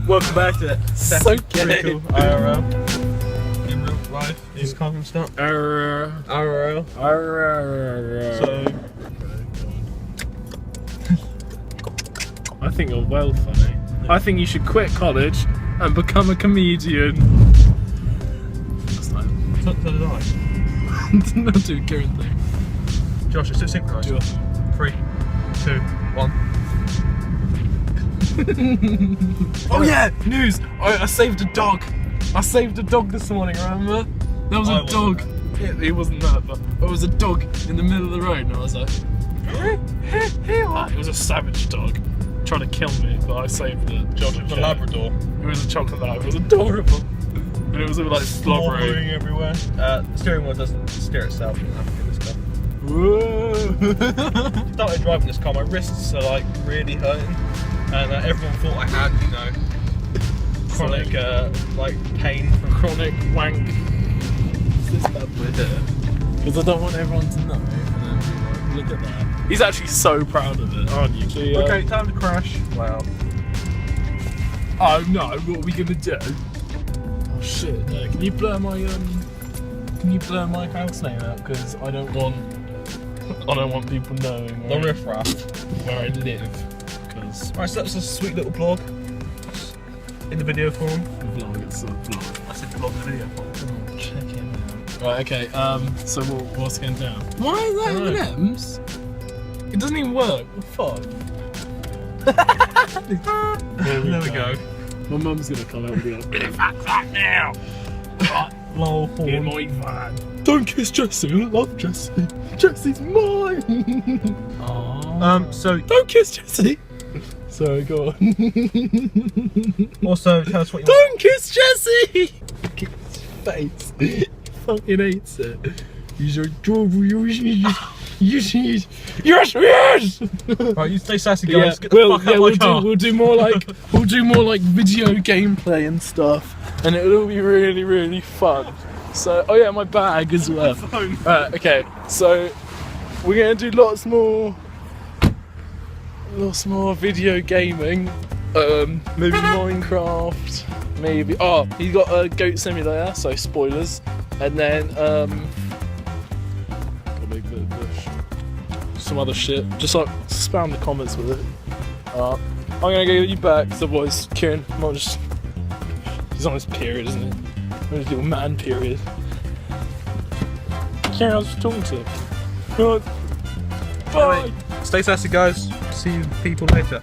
Welcome back to So pretty cool IRL. In real life, he's calling stuff. IRL. So, I think you're well funny. I think you should quit college and become a comedian. That's not so did I. not do current thing. Josh, it's synchronized. 3, 2, 1. Oh yeah, news! I saved a dog. I saved a dog this morning, remember? There was a dog. It wasn't that, but it was a dog in the middle of the road, and I was like, it was a savage dog trying to kill me, but I saved it. Josh, it was a Labrador. It was a chocolate lab. It was adorable. And it was all like slobbering everywhere. The steering wheel doesn't steer itself. You have to do this stuff. Whoa! Started driving this car, my wrists are like really hurting, and everyone thought I had, you know, chronic like pain from Chronic wank. This bad boy here. Because I don't want everyone to know. And then like, look at that. He's actually so proud of it, aren't you? Okay, time to crash. Wow. Oh no! What are we gonna do? Oh shit! No, can you blur my house name out? Because I don't want people knowing The riffraff. where I live. Because Right, so that's a sweet little blog in the video form. vlog, it's a vlog. I said blog in the video form. Oh, check it out. Right, okay. So what's going down? Why is that M&M's? It doesn't even work. What the fuck? There we go. My mum's gonna come out and be like, fuck that now! Lol. In my van. Don't kiss Jessie, I love Jessie. Jessie's mine! Aww. So don't kiss Jessie! Sorry, go on. Also, tell us what you Don't kiss Jessie! Look at his face. He fucking hates it. He's adorable. Yes! Right, you stay sassy, guys. Yeah, Get the fuck out of my car. we'll do more like video gameplay and stuff, and it'll be really, really fun. So, oh yeah, my bag as well. Okay, so we're gonna do lots more video gaming. Maybe Minecraft. Maybe. Oh, he got a goat simulator, so spoilers. And then some other shit. Just like spam the comments with it. I'm gonna get you back, because otherwise Kieran might just. He's on his period, isn't he? On his little man period. Kieran, I was just talking to him. Good. Bye! Stay sassy, guys. See you people later.